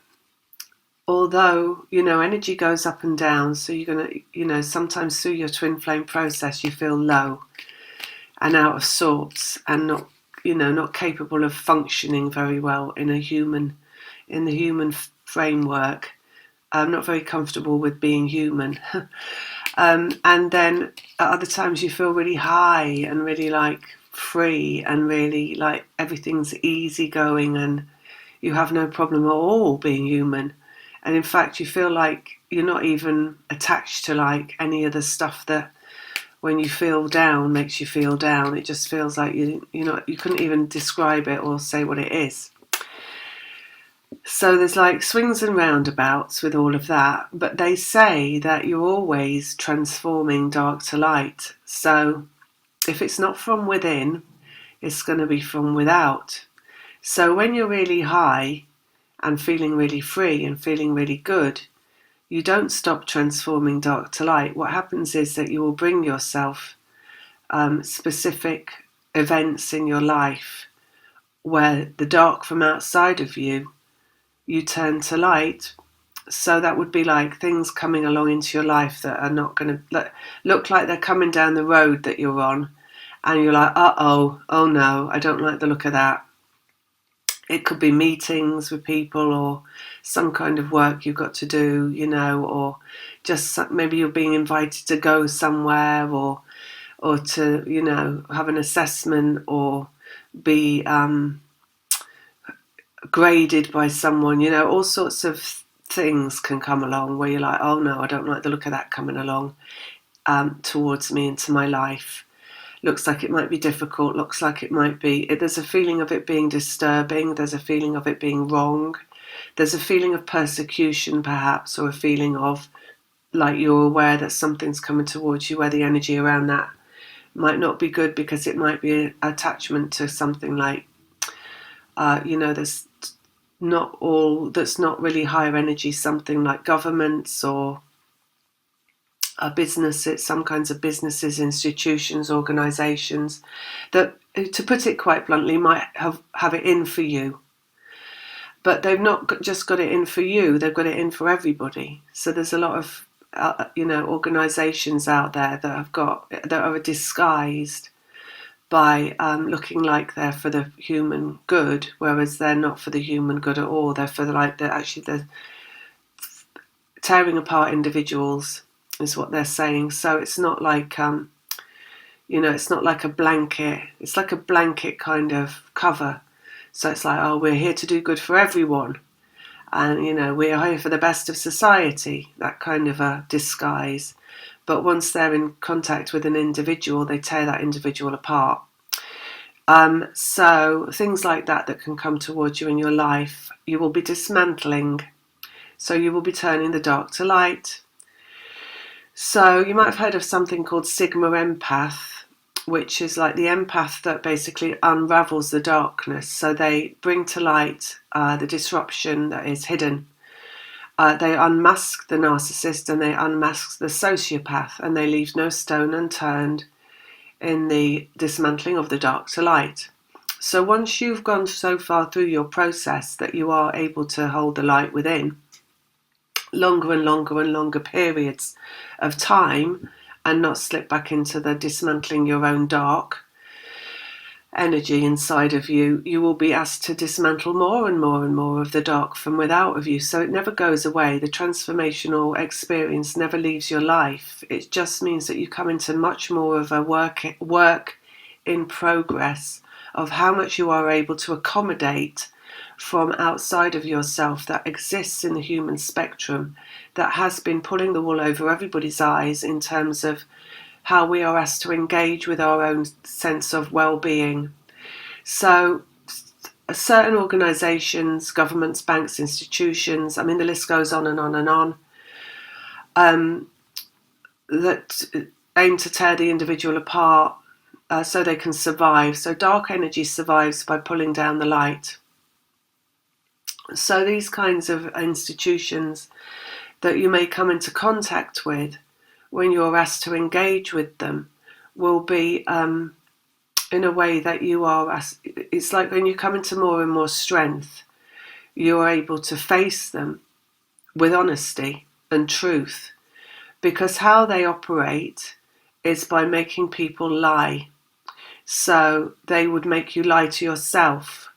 although, you know, energy goes up and down, so you're going to, you know, sometimes through your twin flame process you feel low and out of sorts and not, you know, not capable of functioning very well in the human framework. I'm not very comfortable with being human. And then at other times you feel really high and really like free and really like everything's easy going and you have no problem at all being human. And in fact you feel like you're not even attached to like any of the stuff that when you feel down makes you feel down. It just feels like you couldn't even describe it or say what it is. So there's like swings and roundabouts with all of that, but they say that you're always transforming dark to light. So if it's not from within, it's going to be from without. So when you're really high and feeling really free and feeling really good, you don't stop transforming dark to light. What happens is that you will bring yourself specific events in your life where the dark from outside of you turn to light. So that would be like things coming along into your life that are not going to look like they're coming down the road that you're on, and you're like, oh no, I don't like the look of that. It could be meetings with people or some kind of work you've got to do, or just maybe you're being invited to go somewhere, or to have an assessment, or be graded by someone. All sorts of things can come along where you're like, oh no, I don't like the look of that coming along towards me into my life. Looks like it might be difficult, looks like it might be, there's a feeling of it being disturbing, there's a feeling of it being wrong, there's a feeling of persecution perhaps, or a feeling of like you're aware that something's coming towards you where the energy around that might not be good, because it might be an attachment to something like, there's not all, that's not really higher energy, something like governments or businesses, some kinds of businesses, institutions, organisations, that, to put it quite bluntly, might have it in for you. But they've not just got it in for you, they've got it in for everybody. So there's a lot of, organisations out there that are disguised by looking like they're for the human good, whereas they're not for the human good at all. They're for they're tearing apart individuals, is what they're saying. So it's not like it's not like a blanket. It's like a blanket kind of cover. So it's like, oh, we're here to do good for everyone, and we are here for the best of society. That kind of a disguise. But once they're in contact with an individual, they tear that individual apart. So things like that can come towards you in your life, you will be dismantling. So you will be turning the dark to light. So you might have heard of something called Sigma Empath, which is like the empath that basically unravels the darkness. So they bring to light the disruption that is hidden. They unmask the narcissist and they unmask the sociopath, and they leave no stone unturned in the dismantling of the dark to light. So once you've gone so far through your process that you are able to hold the light within, longer and longer and longer periods of time, and not slip back into the dismantling your own dark energy inside of you, you will be asked to dismantle more and more and more of the dark from without of you. So it never goes away. The transformational experience never leaves your life. It just means that you come into much more of a work in progress of how much you are able to accommodate from outside of yourself that exists in the human spectrum, that has been pulling the wool over everybody's eyes in terms of how we are asked to engage with our own sense of well-being. So certain organisations, governments, banks, institutions, the list goes on and on and on, that aim to tear the individual apart so they can survive. So dark energy survives by pulling down the light. So these kinds of institutions that you may come into contact with when you're asked to engage with them will be in a way that you are, it's like when you come into more and more strength, you're able to face them with honesty and truth, because how they operate is by making people lie. So they would make you lie to yourself,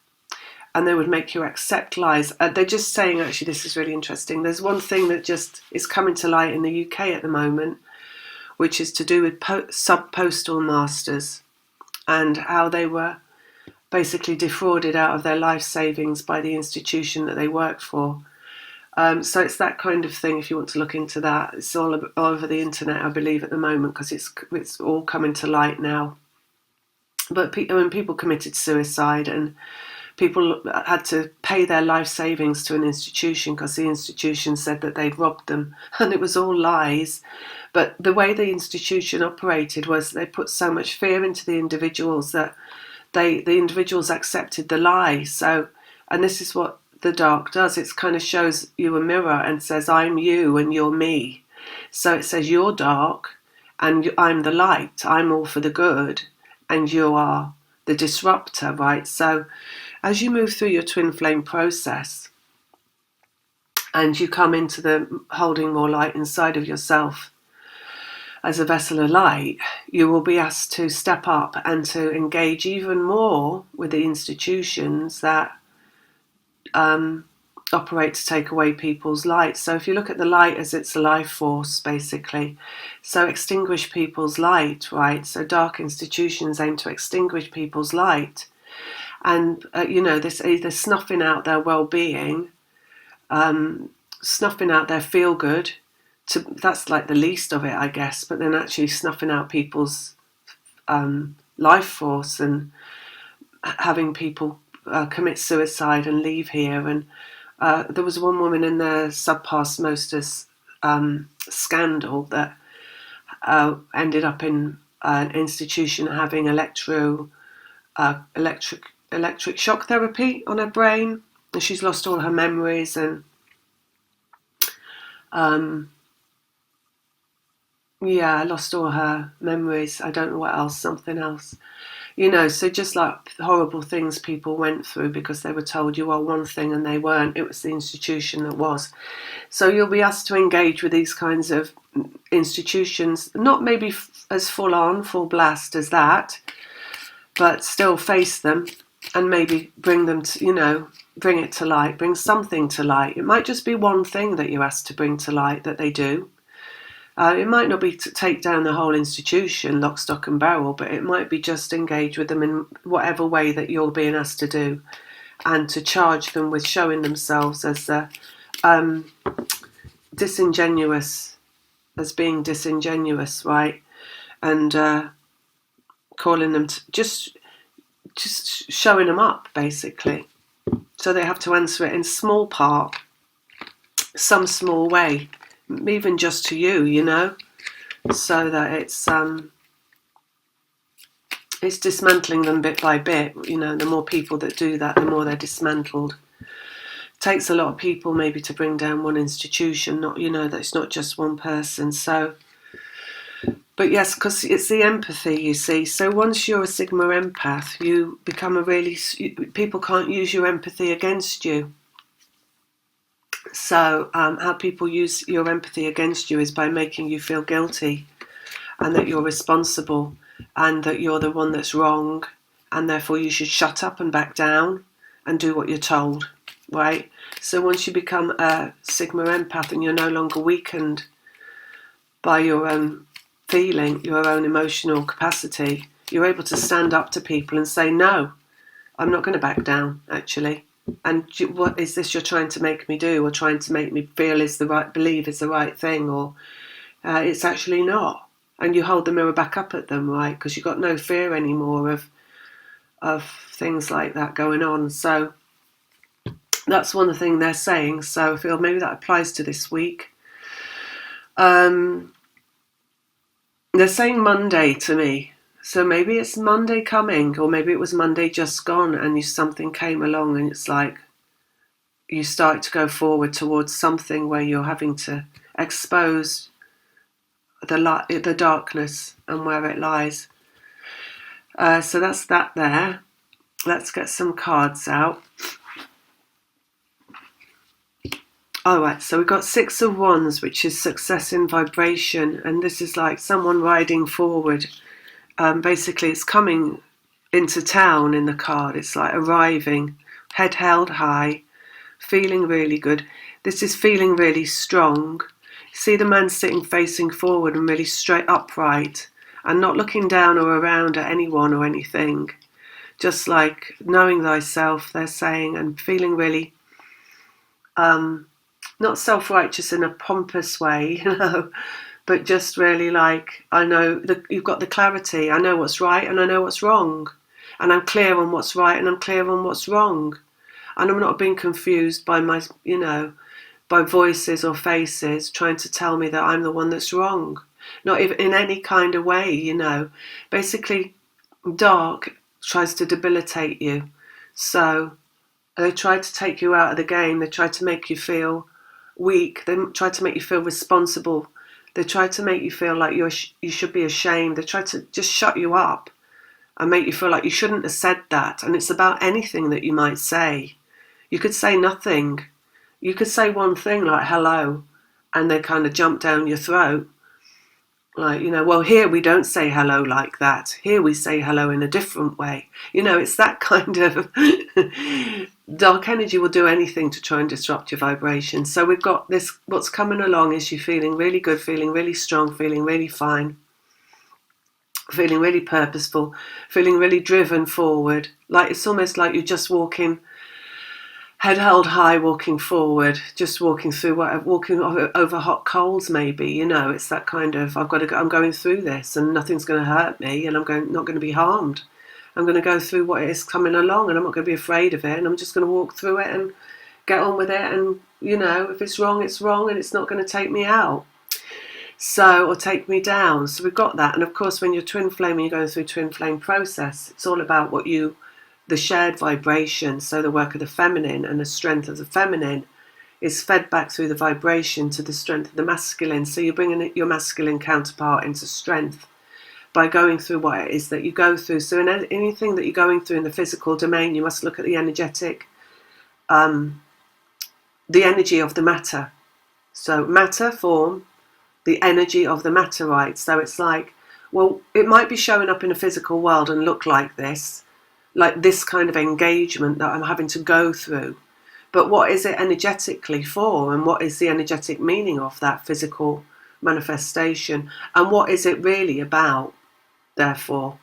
and they would make you accept lies. They're just saying, actually, this is really interesting. There's one thing that just is coming to light in the UK at the moment, which is to do with sub-postal masters and how they were basically defrauded out of their life savings by the institution that they work for. So it's that kind of thing, if you want to look into that. It's all over the internet, I believe, at the moment, because it's all coming to light now. But when people committed suicide, and people had to pay their life savings to an institution because the institution said that they'd robbed them, and it was all lies. But the way the institution operated was they put so much fear into the individuals that the individuals accepted the lie. So, and this is what the dark does. It kind of shows you a mirror and says, I'm you and you're me. So it says you're dark and I'm the light. I'm all for the good and you are the disruptor, right? So as you move through your twin flame process and you come into the holding more light inside of yourself as a vessel of light, you will be asked to step up and to engage even more with the institutions that operate to take away people's light. So if you look at the light as it's a life force, basically, so extinguish people's light, right? So dark institutions aim to extinguish people's light, and this either snuffing out their well-being, snuffing out their feel-good. That's like the least of it, I guess. But then actually snuffing out people's life force and having people commit suicide and leave here. And there was one woman in the subpasmosis scandal that ended up in an institution having electric shock therapy on her brain, and she's lost all her memories and lost all her memories. I don't know what else, something else. So just like horrible things people went through because they were told you are one thing and they weren't. It was the institution that was. So you'll be asked to engage with these kinds of institutions, not maybe as full blast as that, but still face them and maybe bring them to, bring it to light, bring something to light. It might just be one thing that you're asked to bring to light that they do. It might not be to take down the whole institution, lock, stock and barrel, but it might be just engage with them in whatever way that you're being asked to do, and to charge them with showing themselves as disingenuous, as being disingenuous, right? And calling them to just showing them up, basically. So they have to answer it in small part, some small way, even just to you, so that it's dismantling them bit by bit. The more people that do that, the more they're dismantled. It takes a lot of people maybe to bring down one institution, not, that it's not just one person. So, but yes, because it's the empathy, you see. So once you're a Sigma empath, you become people can't use your empathy against you. So how people use your empathy against you is by making you feel guilty and that you're responsible and that you're the one that's wrong and therefore you should shut up and back down and do what you're told, right? So once you become a Sigma empath and you're no longer weakened by your own feeling, your own emotional capacity, you're able to stand up to people and say, no, I'm not going to back down, actually. And what is this you're trying to make me do, or trying to make me feel believe is the right thing, or it's actually not? And you hold the mirror back up at them, right? Because you've got no fear anymore of things like that going on. So that's one of the things they're saying. So I feel maybe that applies to this week. They're saying Monday to me. So maybe it's Monday coming, or maybe it was Monday just gone and something came along and it's like you start to go forward towards something where you're having to expose the darkness and where it lies. So that's that there. Let's get some cards out. All right, so we've got Six of Wands, which is success in vibration, and this is like someone riding forward. Basically, it's coming into town in the card. It's like arriving, head held high, feeling really good. This is feeling really strong. See the man sitting facing forward and really straight upright and not looking down or around at anyone or anything. Just like knowing thyself, they're saying, and feeling really not self-righteous in a pompous way, but just really like, I know you've got the clarity. I know what's right and I know what's wrong. and I'm clear on what's right and I'm clear on what's wrong. And I'm not being confused by by voices or faces trying to tell me that I'm the one that's wrong. Not even in any kind of way. Basically, dark tries to debilitate you. So they try to take you out of the game. They try to make you feel weak. They try to make you feel responsible. They try to make you feel like you should be ashamed. They try to just shut you up and make you feel like you shouldn't have said that. And it's about anything that you might say. You could say nothing. You could say one thing like hello, and they kind of jump down your throat. Like, well, here we don't say hello like that. Here we say hello in a different way. It's that kind of dark energy will do anything to try and disrupt your vibration. So we've got this, what's coming along is you feeling really good, feeling really strong, feeling really fine, feeling really purposeful, feeling really driven forward. Like it's almost like you're just walking, head held high, walking forward, just walking over hot coals. Maybe it's that kind of I'm going through this, and nothing's going to hurt me, and not going to be harmed. I'm going to go through what is coming along, and I'm not going to be afraid of it, and I'm just going to walk through it and get on with it. And if it's wrong, it's wrong, and it's not going to take me out, or take me down. So we've got that, and of course, when you're twin flame and you're going through twin flame process, it's all about the shared vibration. So the work of the feminine and the strength of the feminine is fed back through the vibration to the strength of the masculine. So you're bringing your masculine counterpart into strength by going through what it is that you go through. So in anything that you're going through in the physical domain, you must look at the energetic, the energy of the matter. So matter, form, the energy of the matter, right? So it's like, well, it might be showing up in a physical world and look like this kind of engagement that I'm having to go through. But what is it energetically for? And what is the energetic meaning of that physical manifestation? And what is it really about, therefore?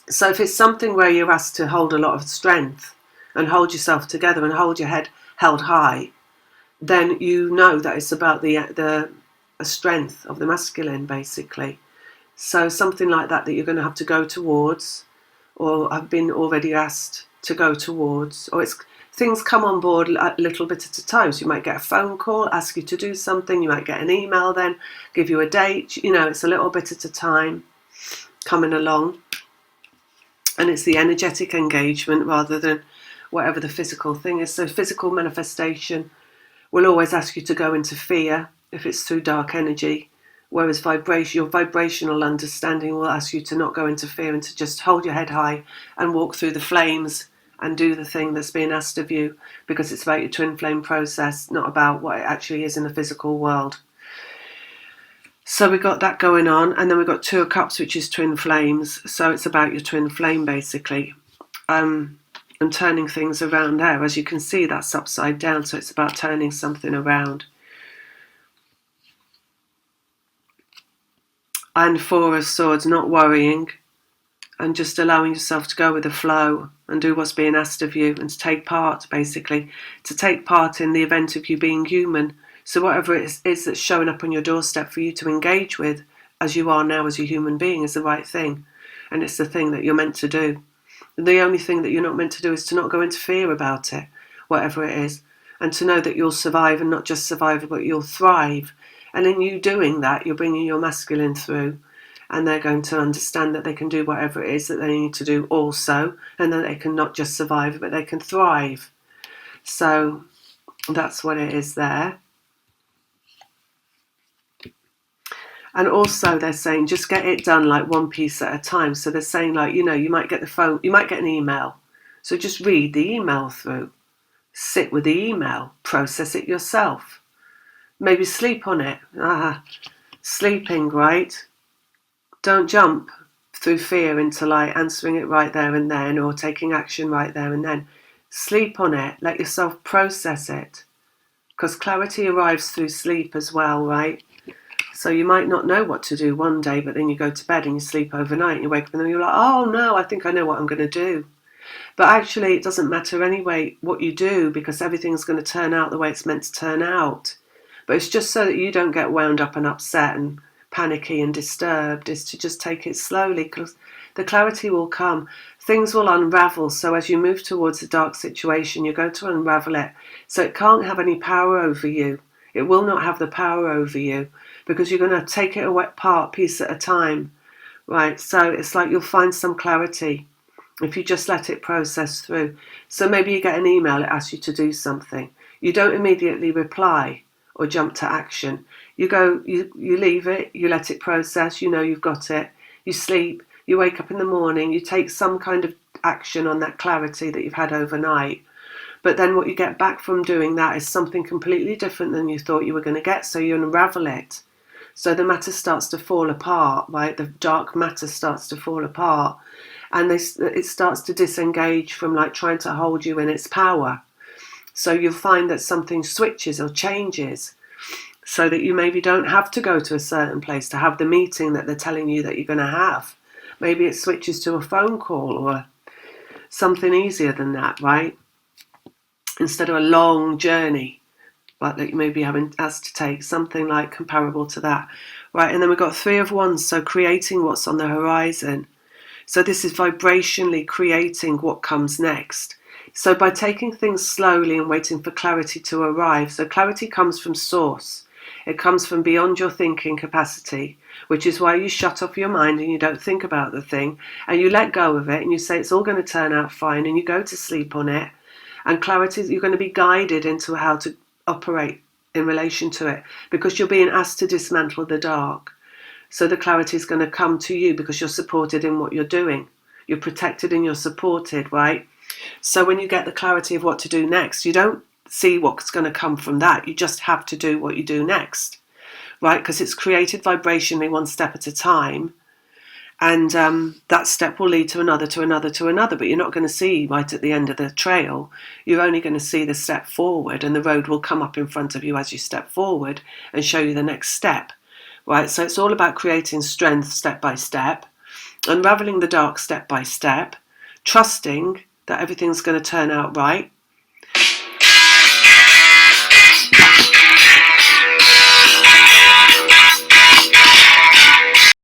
So if it's something where you're asked to hold a lot of strength and hold yourself together and hold your head held high, then you know that it's about the strength of the masculine, basically. So something like that you're going to have to go towards, or have been already asked to go towards, or things come on board a little bit at a time. So you might get a phone call, ask you to do something. You might get an email, then give you a date. It's a little bit at a time coming along, and it's the energetic engagement rather than whatever the physical thing is. So physical manifestation will always ask you to go into fear if it's through dark energy. Whereas your vibrational understanding will ask you to not go into fear and to just hold your head high and walk through the flames and do the thing that's being asked of you, because it's about your twin flame process, not about what it actually is in the physical world. So we've got that going on, and then we've got Two of Cups, which is twin flames. So it's about your twin flame, basically, and turning things around there. As you can see, that's upside down, so it's about turning something around. And Four of Swords, not worrying and just allowing yourself to go with the flow and do what's being asked of you, and to take part, basically, to take part in the event of you being human. So whatever it is that's showing up on your doorstep for you to engage with as you are now as a human being is the right thing, and it's the thing that you're meant to do. The only thing that you're not meant to do is to not go into fear about it, whatever it is, and to know that you'll survive, and not just survive, but you'll thrive. And in you doing that, you're bringing your masculine through, and they're going to understand that they can do whatever it is that they need to do also, and that they can not just survive, but they can thrive. So that's what it is there. And also they're saying just get it done like one piece at a time. So they're saying, like, you might get an email. So just read the email through. Sit with the email. Process it yourself. Maybe sleep on it. Sleeping, right? Don't jump through fear into like answering it right there and then, or taking action right there and then. Sleep on it. Let yourself process it. Because clarity arrives through sleep as well, right? So you might not know what to do one day, but then you go to bed and you sleep overnight and you wake up and then you're like, oh no, I think I know what I'm going to do. But actually it doesn't matter anyway what you do, because everything's going to turn out the way it's meant to turn out. But it's just so that you don't get wound up and upset and panicky and disturbed, is to just take it slowly, because the clarity will come. Things will unravel. So as you move towards a dark situation, you're going to unravel it. So it can't have any power over you. It will not have the power over you, because you're going to take it apart piece at a time, right? So it's like you'll find some clarity if you just let it process through. So maybe you get an email, it asks you to do something. You don't immediately reply or jump to action. You go, you leave it, you let it process, you know you've got it, you sleep, you wake up in the morning, you take some kind of action on that clarity that you've had overnight. But then what you get back from doing that is something completely different than you thought you were going to get, so you unravel it. So the matter starts to fall apart, right? The dark matter starts to fall apart, and it starts to disengage from like trying to hold you in its power. So you'll find that something switches or changes, so that you maybe don't have to go to a certain place to have the meeting that they're telling you that you're going to have. Maybe it switches to a phone call or something easier than that, right? Instead of a long journey, like that you may be having asked to take, something like comparable to that, right? And then we've got 3 of Wands, so creating what's on the horizon. So this is vibrationally creating what comes next. So by taking things slowly and waiting for clarity to arrive, so clarity comes from source. It comes from beyond your thinking capacity, which is why you shut off your mind and you don't think about the thing, and you let go of it and you say it's all going to turn out fine, and you go to sleep on it. And clarity, you're going to be guided into how to operate in relation to it, because you're being asked to dismantle the dark. So the clarity is going to come to you because you're supported in what you're doing. You're protected and you're supported, right? So when you get the clarity of what to do next, you don't see what's going to come from that. You just have to do what you do next, right? Because it's created vibrationally, one step at a time. And that step will lead to another, to another, to another. But you're not going to see right at the end of the trail. You're only going to see the step forward, and the road will come up in front of you as you step forward and show you the next step, right? So it's all about creating strength step by step, unraveling the dark step by step, trusting that everything's going to turn out right,